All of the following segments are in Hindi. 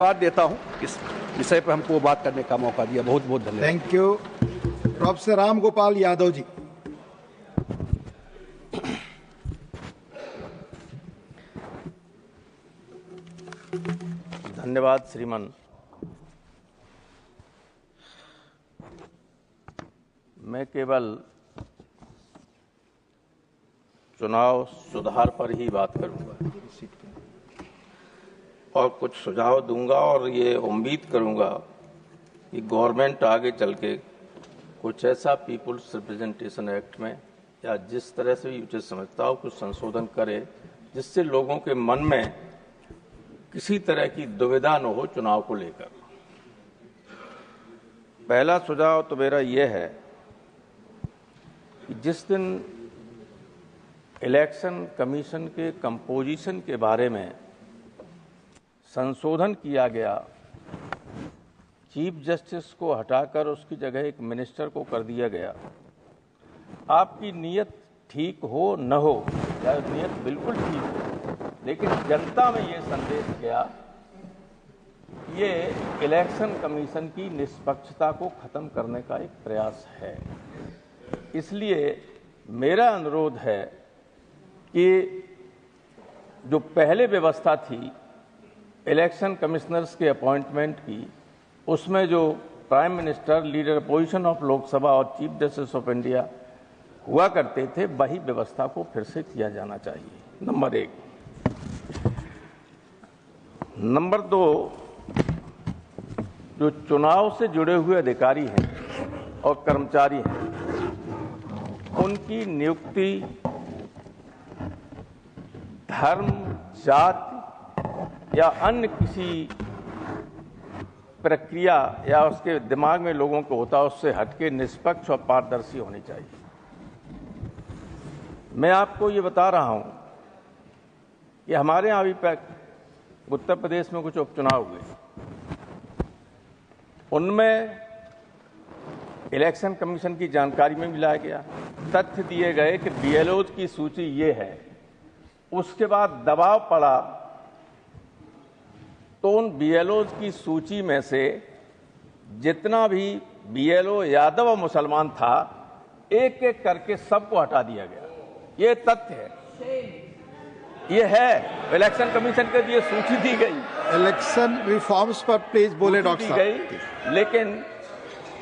धन्यवाद देता हूं, इस विषय पर हमको बात करने का मौका दिया। बहुत बहुत धन्यवाद। Thank you. Professor Ram Gopal Yadav ji. धन्यवाद श्रीमान। मैं केवल चुनाव सुधार पर ही बात करूंगा और कुछ सुझाव दूंगा और ये उम्मीद करूंगा कि गवर्नमेंट आगे चल के कुछ ऐसा पीपुल्स रिप्रेजेंटेशन एक्ट में या जिस तरह से भी उचित समझता हो कुछ संशोधन करे जिससे लोगों के मन में किसी तरह की दुविधा न हो चुनाव को लेकर। पहला सुझाव तो मेरा यह है कि जिस दिन इलेक्शन कमीशन के कंपोजिशन के बारे में संशोधन किया गया, चीफ जस्टिस को हटाकर उसकी जगह एक मिनिस्टर को कर दिया गया। आपकी नीयत ठीक हो न हो या नीयत बिल्कुल ठीक हो, लेकिन जनता में ये संदेश गया ये इलेक्शन कमीशन की निष्पक्षता को खत्म करने का एक प्रयास है। इसलिए मेरा अनुरोध है कि जो पहले व्यवस्था थी इलेक्शन कमिश्नर्स के अपॉइंटमेंट की, उसमें जो prime minister, leader opposition of Lok Sabha और चीफ जस्टिस ऑफ इंडिया हुआ करते थे, वही व्यवस्था को फिर से किया जाना चाहिए। नंबर एक। नंबर दो, जो चुनाव से जुड़े हुए अधिकारी हैं और कर्मचारी हैं, उनकी नियुक्ति धर्म, जाति या अन्य किसी प्रक्रिया या उसके दिमाग में लोगों को होता है उससे हटके निष्पक्ष और पारदर्शी होनी चाहिए। मैं आपको ये बता रहा हूं कि हमारे यहाँ अभी उत्तर प्रदेश में कुछ उपचुनाव हुए, उनमें इलेक्शन कमीशन की जानकारी में मिलाया गया, तथ्य दिए गए कि बीएलओज की सूची ये है। उसके बाद दबाव पड़ा तो उन बीएलओज की सूची में से जितना भी बीएलओ यादव और मुसलमान था, एक एक करके सबको हटा दिया गया। ये तथ्य है, ये है। इलेक्शन कमीशन के लिए सूची दी गई, इलेक्शन रिफॉर्म्स पर प्लीज बोले डॉक्टर साहब। गई, लेकिन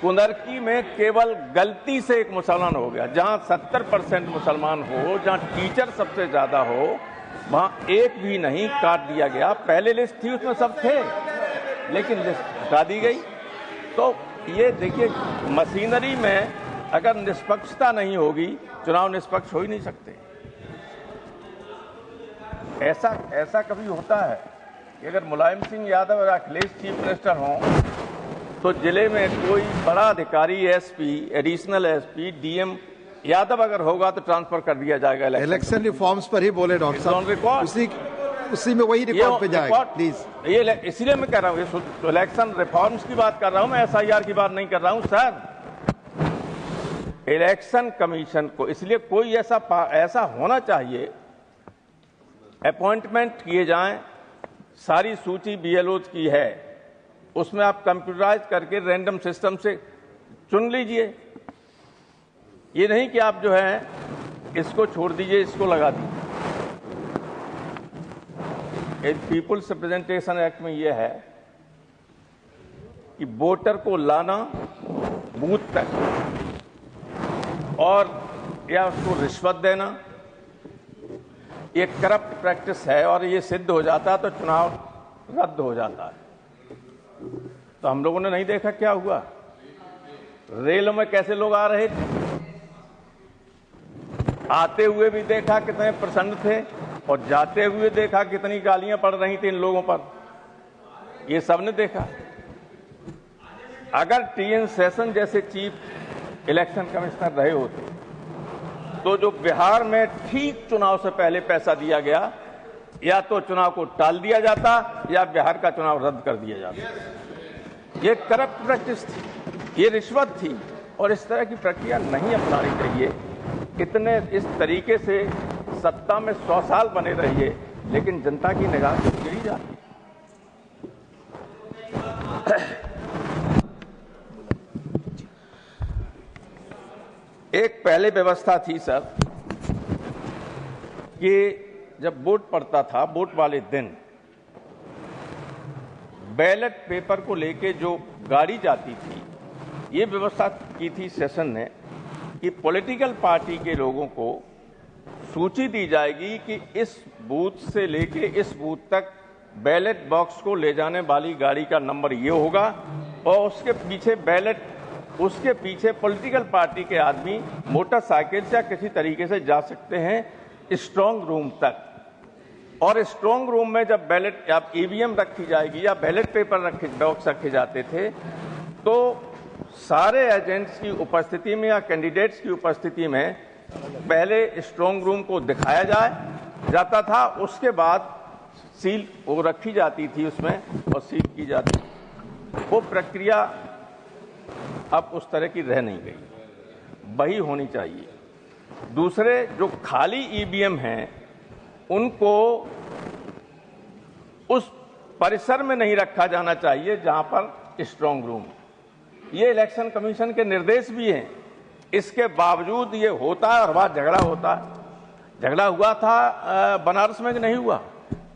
कुंदरकी में केवल गलती से एक मुसलमान हो गया। जहां 70% मुसलमान हो, जहां टीचर सबसे ज्यादा हो, वहां एक भी नहीं काट दिया गया। पहले लिस्ट थी उसमें सब थे, लेकिन लिस्ट हटा दी गई। तो ये देखिए, मशीनरी में अगर निष्पक्षता नहीं होगी, चुनाव निष्पक्ष हो ही नहीं सकते। ऐसा कभी होता है कि अगर मुलायम सिंह यादव और अखिलेश चीफ मिनिस्टर हों तो जिले में कोई बड़ा अधिकारी, SP, additional SP, DM Yadav अगर होगा तो ट्रांसफर कर दिया जाएगा। इलेक्शन रिफॉर्म्स पर ही बोले डॉक्टर साहब, उसी में वही रिकॉर्ड पे जाएगा प्लीज। ये इसीलिए मैं कह रहा हूँ, इलेक्शन रिफॉर्म्स की बात कर रहा हूँ, मैं एसआईआर की बात नहीं कर रहा हूँ सर। इलेक्शन कमीशन को इसलिए कोई ऐसा होना चाहिए, अपॉइंटमेंट किए जाएं, सारी सूची बीएलओ की है, उसमें आप कंप्यूटराइज करके रैंडम सिस्टम से चुन लीजिए। ये नहीं कि आप जो है इसको छोड़ दीजिए, इसको लगा दीजिए। पीपुल्स रिप्रेजेंटेशन एक्ट में यह है कि वोटर को लाना बूथ तक और या उसको रिश्वत देना ये करप्ट प्रैक्टिस है, और ये सिद्ध हो जाता है तो चुनाव रद्द हो जाता है। तो हम लोगों ने नहीं देखा क्या हुआ, रेलों में कैसे लोग आ रहे थे, आते हुए भी देखा कितने प्रसन्न थे, और जाते हुए देखा कितनी गालियां पड़ रही थी इन लोगों पर, ये सबने देखा। अगर टीएन सेशन जैसे चीफ इलेक्शन कमिश्नर रहे होते तो जो बिहार में ठीक चुनाव से पहले पैसा दिया गया, या तो चुनाव को टाल दिया जाता या बिहार का चुनाव रद्द कर दिया जाता। ये करप्ट प्रैक्टिस थी, ये रिश्वत थी, और इस तरह की प्रक्रिया नहीं अपनानी चाहिए। इतने इस तरीके से सत्ता में 100 साल बने रहिए, लेकिन जनता की निगाह से गिरी जाती है। एक पहले व्यवस्था थी सर कि जब वोट पड़ता था, वोट वाले दिन बैलेट पेपर को लेके जो गाड़ी जाती थी, ये व्यवस्था की थी सेशन ने कि पॉलिटिकल पार्टी के लोगों को सूची दी जाएगी कि इस बूथ से लेके इस बूथ तक बैलेट बॉक्स को ले जाने वाली गाड़ी का नंबर ये होगा और उसके पीछे बैलेट, उसके पीछे पॉलिटिकल पार्टी के आदमी मोटरसाइकिल से या किसी तरीके से जा सकते हैं स्ट्रांग रूम तक। और स्ट्रांग रूम में जब बैलेट या ईवीएम रखी जाएगी या बैलेट पेपर बॉक्स रखे जाते थे, तो सारे एजेंट्स की उपस्थिति में या कैंडिडेट्स की उपस्थिति में पहले स्ट्रांग रूम को दिखाया जाता था, उसके बाद सील वो रखी जाती थी उसमें और सील की जाती थी। वो प्रक्रिया अब उस तरह की रह नहीं गई, वही होनी चाहिए। दूसरे जो खाली ईवीएम हैं उनको उस परिसर में नहीं रखा जाना चाहिए जहां पर स्ट्रांग रूम। ये इलेक्शन कमीशन के निर्देश भी हैं, इसके बावजूद ये होता है और वहां झगड़ा होता है। झगड़ा हुआ था बनारस में कि नहीं हुआ,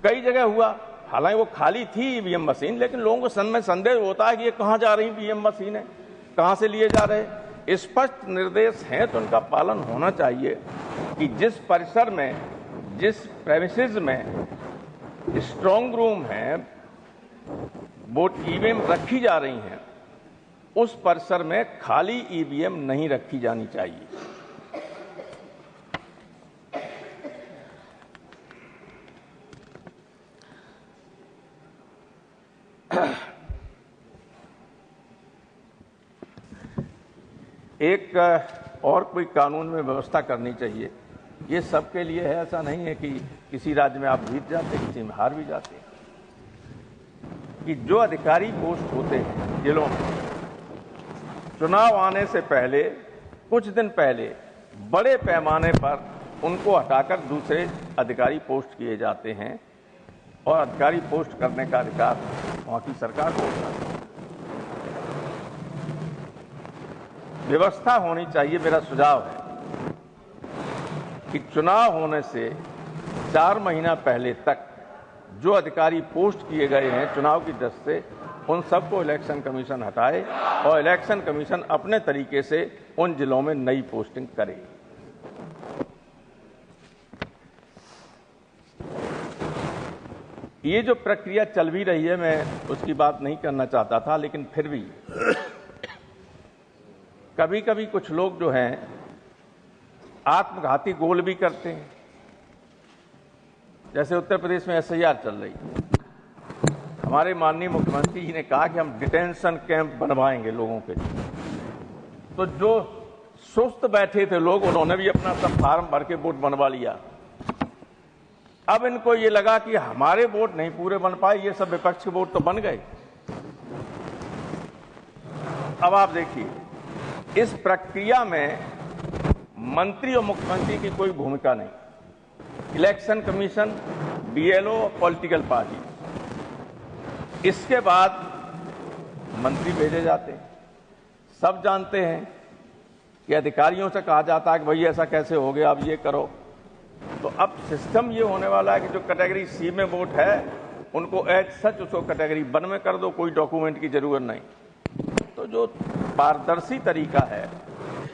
कई जगह हुआ। हालांकि वो खाली थी ईवीएम मशीन, लेकिन लोगों को मन में संदेह होता है कि ये कहां जा रही ईवीएम मशीन है, कहां से लिए जा रहे। स्पष्ट निर्देश हैं तो उनका पालन होना चाहिए कि जिस परिसर में, जिस प्रेमिसेस में स्ट्रांग रूम है, वोट ईवीएम रखी जा रही हैं, उस परिसर में खाली ईवीएम नहीं रखी जानी चाहिए। एक और कोई कानून में व्यवस्था करनी चाहिए। ये सबके लिए है, ऐसा नहीं है कि किसी राज्य में आप जीत जाते, किसी में हार भी जाते। कि जो अधिकारी पोस्ट होते हैं जिलों में, चुनाव आने से पहले कुछ दिन पहले बड़े पैमाने पर उनको हटाकर दूसरे अधिकारी पोस्ट किए जाते हैं और अधिकारी पोस्ट करने का अधिकार वहां की सरकार को होता है। व्यवस्था होनी चाहिए। मेरा सुझाव है कि चुनाव होने से 4 महीना पहले तक जो अधिकारी पोस्ट किए गए हैं चुनाव की दृष्टि से, उन सबको इलेक्शन कमीशन हटाए और इलेक्शन कमीशन अपने तरीके से उन जिलों में नई पोस्टिंग करे। ये जो प्रक्रिया चल भी रही है, मैं उसकी बात नहीं करना चाहता था, लेकिन फिर भी कभी कभी कुछ लोग जो हैं आत्मघाती गोल भी करते हैं। जैसे उत्तर प्रदेश में एसआईआर चल रही है, हमारे माननीय मुख्यमंत्री जी ने कहा कि हम डिटेंशन कैंप बनवाएंगे लोगों के लिए। तो जो सुस्त बैठे थे लोग, उन्होंने भी अपना सब फार्म भर के वोट बनवा लिया। अब इनको ये लगा कि हमारे वोट नहीं पूरे बन पाए, ये सब विपक्ष के वोट तो बन गए। अब आप देखिए, इस प्रक्रिया में मंत्री और मुख्यमंत्री की कोई भूमिका नहीं। इलेक्शन कमीशन, बीएलओ और पॉलिटिकल पार्टी, इसके बाद मंत्री भेजे जाते हैं। सब जानते हैं कि अधिकारियों से कहा जाता है कि भाई ऐसा कैसे हो गया, अब ये करो। तो अब सिस्टम ये होने वाला है कि जो कैटेगरी सी में वोट है उनको एज सच उसको कैटेगरी 1 में कर दो, कोई डॉक्यूमेंट की जरूरत नहीं। तो जो पारदर्शी तरीका है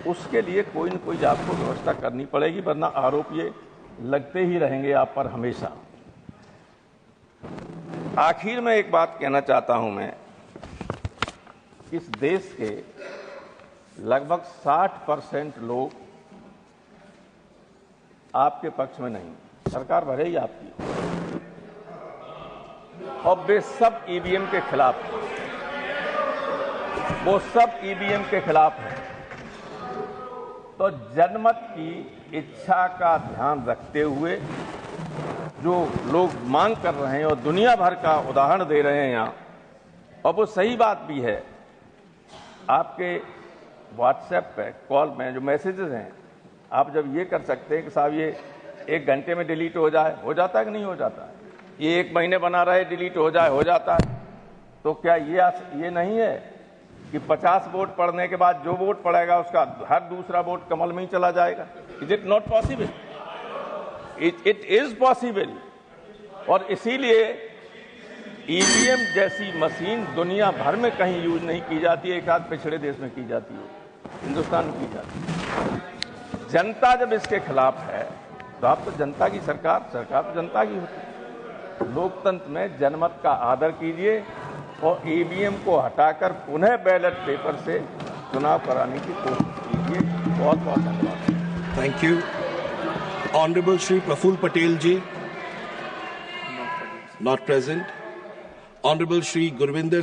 उसके लिए कोई न कोई आपको व्यवस्था करनी पड़ेगी, वरना आरोप ये लगते ही रहेंगे आप पर हमेशा। आखिर में एक बात कहना चाहता हूं मैं, इस देश के लगभग 60% लोग आपके पक्ष में नहीं, सरकार भरेगी आपकी, और वे सब ईवीएम के खिलाफ हैं। वो सब ईवीएम के खिलाफ हैं। तो जनमत की इच्छा का ध्यान रखते हुए जो लोग मांग कर रहे हैं और दुनिया भर का उदाहरण दे रहे हैं यहाँ, और वो सही बात भी है। आपके व्हाट्सएप पे, कॉल में जो मैसेजेस हैं, आप जब ये कर सकते हैं कि साहब ये 1 घंटे में डिलीट हो जाए, हो जाता है कि नहीं हो जाता है? ये 1 महीने बना रहे, डिलीट हो जाए, हो जाता है। तो क्या ये नहीं है कि 50 वोट पड़ने के बाद जो वोट पड़ेगा उसका हर दूसरा वोट कमल में ही चला जाएगा? Is it not possible? It is possible. और इसीलिए ईवीएम जैसी मशीन दुनिया भर में कहीं यूज नहीं की जाती है, एक आध पिछड़े देश में की जाती है, हिंदुस्तान में की जाती है। जनता जब इसके खिलाफ है तो आप तो जनता की सरकार तो जनता की होती है। लोकतंत्र में जनमत का आदर कीजिए और ईवीएम को हटाकर पुनः बैलेट पेपर से चुनाव कराने की कोशिश कीजिए। बहुत बहुत धन्यवाद। Thank you. Honourable Shri Praful Patel ji, not present. Honourable Shri Gurvinder